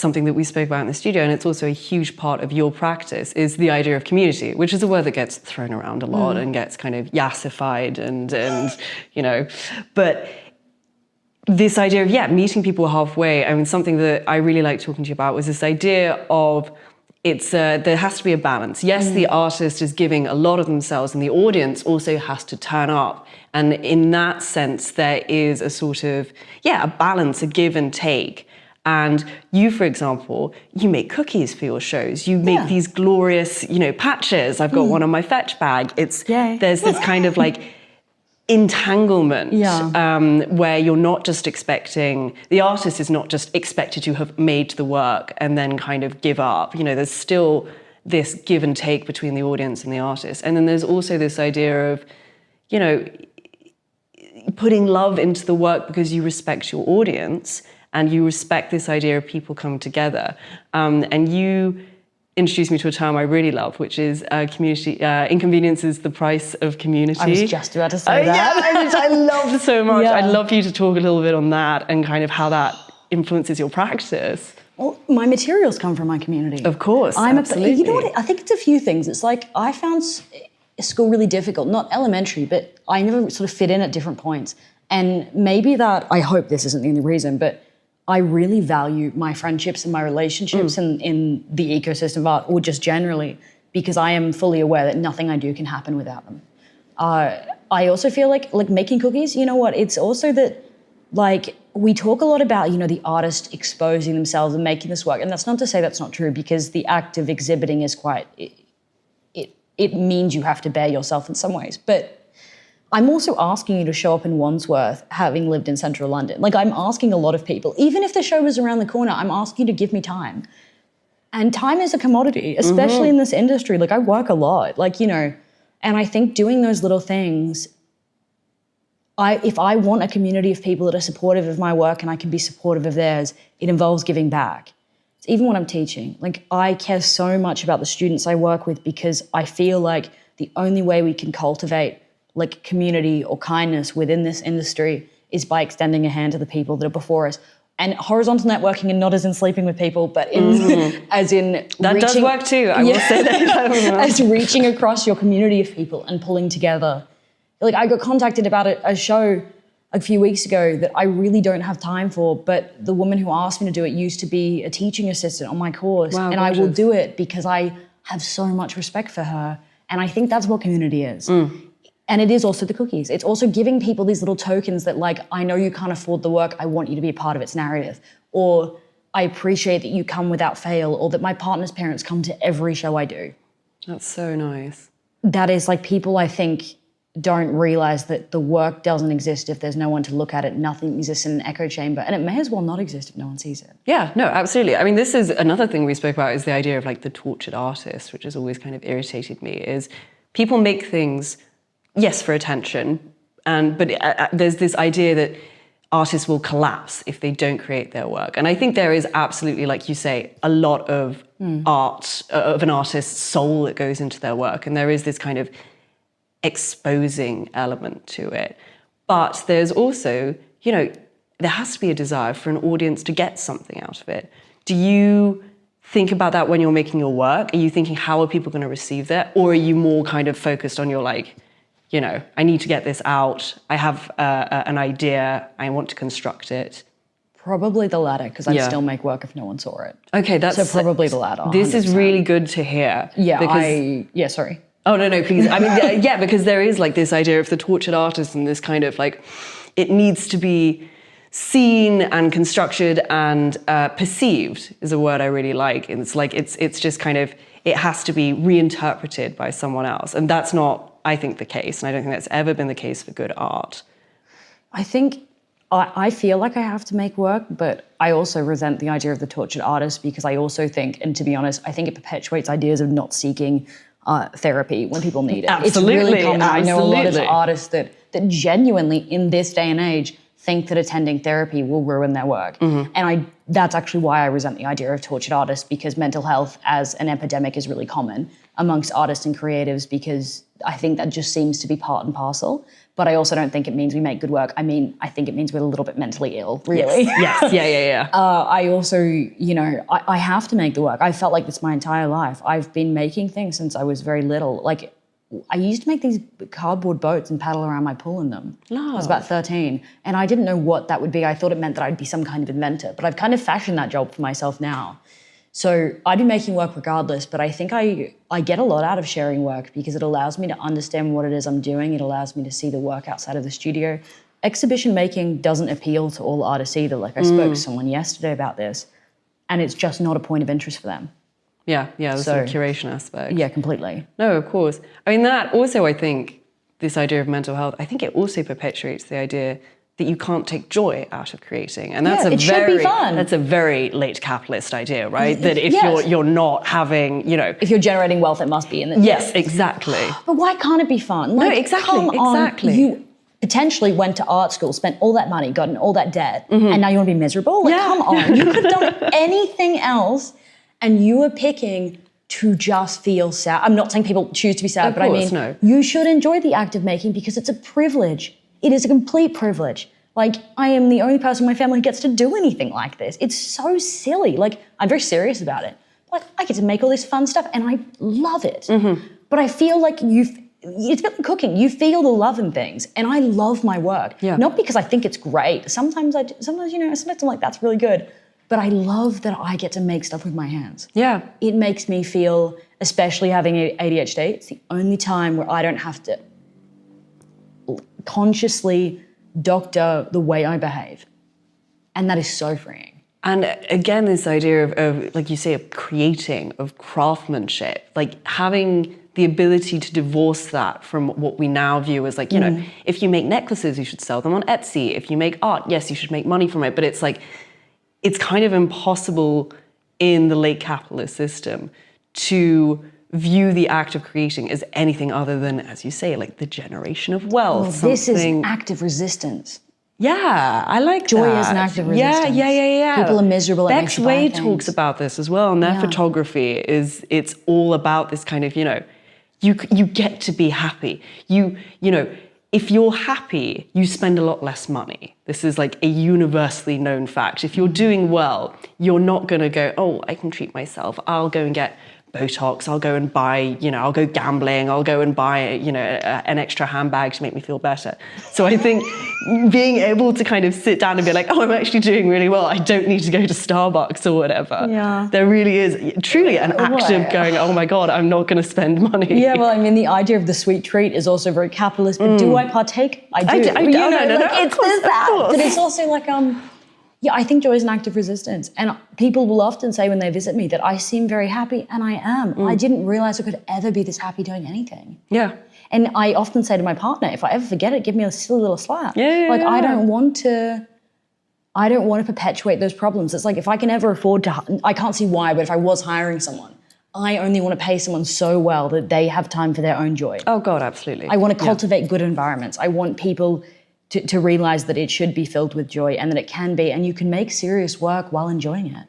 something that we spoke about in the studio, and it's also a huge part of your practice, is the idea of community, which is a word that gets thrown around a lot and gets kind of yassified and but this idea of, meeting people halfway. I mean, something that I really like talking to you about was this idea of there has to be a balance. Yes, the artist is giving a lot of themselves, and the audience also has to turn up. And in that sense, there is a sort of, a balance, a give and take. And you, for example, you make cookies for your shows. You make these glorious, patches. I've got one on my fetch bag. There's this kind of like entanglement where you're not just expecting, the artist is not just expected to have made the work and then kind of give up. There's still this give and take between the audience and the artist. And then there's also this idea of, putting love into the work because you respect your audience and you respect this idea of people coming together. And you introduced me to a term I really love, which is community. Inconvenience is the price of community. I was just about to say that. Yeah, which I love so much. Yeah. I'd love for you to talk a little bit on that and kind of how that influences your practice. Well, my materials come from my community. Of course, absolutely. You know what? I think it's a few things. It's like I found school really difficult, not elementary, but I never sort of fit in at different points. And maybe that, I hope this isn't the only reason, but I really value my friendships and my relationships in the ecosystem of art, or just generally, because I am fully aware that nothing I do can happen without them. I also feel like making cookies, you know what, it's also that, like, we talk a lot about, the artist exposing themselves and making this work. And that's not to say that's not true, because the act of exhibiting is quite, it means you have to bear yourself in some ways. But I'm also asking you to show up in Wandsworth, having lived in central London. Like, I'm asking a lot of people, even if the show was around the corner, I'm asking you to give me time. And time is a commodity, especially in this industry. Like, I work a lot, and I think doing those little things, if I want a community of people that are supportive of my work and I can be supportive of theirs, it involves giving back. Even when I'm teaching, I care so much about the students I work with, because I feel like the only way we can cultivate community or kindness within this industry is by extending a hand to the people that are before us. And horizontal networking, and not as in sleeping with people, but as in that does work too. I will say that. As reaching across your community of people and pulling together. I got contacted about a show a few weeks ago that I really don't have time for, but the woman who asked me to do it used to be a teaching assistant on my course. Wow, and gorgeous. I will do it because I have so much respect for her. And I think that's what community is. And it is also the cookies. It's also giving people these little tokens that, I know you can't afford the work, I want you to be a part of its narrative. Or I appreciate that you come without fail, or that my partner's parents come to every show I do. That's so nice. That is people, I think, don't realize that the work doesn't exist if there's no one to look at it. Nothing exists in an echo chamber, and it may as well not exist if no one sees it. Yeah, no, absolutely. I mean, this is another thing we spoke about, is the idea of the tortured artist, which has always kind of irritated me, is people make things, yes, for attention, but there's this idea that artists will collapse if they don't create their work. And I think there is absolutely, like you say, a lot of art, of an artist's soul that goes into their work. And there is this kind of exposing element to it. But there's also, there has to be a desire for an audience to get something out of it. Do you think about that when you're making your work? Are you thinking, how are people going to receive that? Or are you more kind of focused on your I need to get this out, I have an idea, I want to construct it? Probably the latter, because I'd still make work if no one saw it. Okay, so probably the latter. This 100%. is really good to hear. Yeah, sorry. Oh, no, please. I mean, because there is this idea of the tortured artist, and this kind of it needs to be seen and constructed and perceived is a word I really like. And it's just kind of, it has to be reinterpreted by someone else. And that's not, I think, the case. And I don't think that's ever been the case for good art. I think I feel like I have to make work, but I also resent the idea of the tortured artist, because I also think, and to be honest, I think it perpetuates ideas of not seeking therapy when people need it. Absolutely, it's really common. absolutely. I know a lot of artists that genuinely, in this day and age, think that attending therapy will ruin their work. And that's actually why I resent the idea of tortured artists, because mental health as an epidemic is really common amongst artists and creatives, because I think that just seems to be part and parcel. But I also don't think it means we make good work. I mean, I think it means we're a little bit mentally ill, really. Yes. Yeah. I also, I have to make the work. I've felt like this my entire life. I've been making things since I was very little. Like, I used to make these cardboard boats and paddle around my pool in them. I was about 13. And I didn't know what that would be. I thought it meant that I'd be some kind of inventor. But I've kind of fashioned that job for myself now. So I'd be making work regardless, but I think I get a lot out of sharing work because it allows me to understand what it is I'm doing. It allows me to see the work outside of the studio. Exhibition making doesn't appeal to all artists either. Like, I spoke to someone yesterday about this, and it's just not a point of interest for them. Yeah, the sort of curation aspect. Yeah, completely. No, of course. I mean, that also, I think, this idea of mental health, I think it also perpetuates the idea that you can't take joy out of creating. And that's should be fun. That's a very late capitalist idea, right? That if you're not having, If you're generating wealth, it must be in it. Yes, exactly. But why can't it be fun? No, exactly. You potentially went to art school, spent all that money, gotten all that debt, and now you want to be miserable? Like, come on. You could have done anything else, and you were picking to just feel sad. I'm not saying people choose to be sad, but I mean, you should enjoy the act of making because it's a privilege. It is a complete privilege. Like, I am the only person in my family who gets to do anything like this. It's so silly. Like, I'm very serious about it. Like, I get to make all this fun stuff and I love it. But I feel like it's a bit like cooking. You feel the love in things, and I love my work. Yeah. Not because I think it's great. Sometimes I'm like, that's really good. But I love that I get to make stuff with my hands. Yeah. It makes me feel, especially having ADHD, it's the only time where I don't have to consciously doctor the way I behave. And that is so freeing. And again, this idea of, like you say, of creating, of craftsmanship, like having the ability to divorce that from what we now view as like, if you make necklaces, you should sell them on Etsy. If you make art, yes, you should make money from it. But it's like, it's kind of impossible in the late capitalist system to view the act of creating as anything other than, as you say, like the generation of wealth. Well, this is an act of resistance. Yeah, I like Joy that. is an act of resistance. Yeah. People are miserable. Bex Wade talks about this as well, and their photography it's all about this kind of, you get to be happy. If you're happy, you spend a lot less money. This is like a universally known fact. If you're doing well, you're not going to go, oh, I can treat myself. I'll go and get Botox, I'll go and buy, I'll go gambling, I'll go and buy, an extra handbag to make me feel better. So I think being able to kind of sit down and be like, oh, I'm actually doing really well. I don't need to go to Starbucks or whatever. Yeah. There really is truly an act of going, oh my God, I'm not going to spend money. Yeah, well, I mean, the idea of the sweet treat is also very capitalist, but do I partake? I do. It's that. But it's also like, I think joy is an act of resistance. And people will often say when they visit me that I seem very happy, and I am. I didn't realize I could ever be this happy doing anything. Yeah. And I often say to my partner, if I ever forget it, give me a silly little slap. I don't want to perpetuate those problems. It's like, if I can ever afford to, I can't see why, but if I was hiring someone, I only want to pay someone so well that they have time for their own joy. Oh God, absolutely. I want to cultivate good environments. I want people to realize that it should be filled with joy and that it can be, and you can make serious work while enjoying it.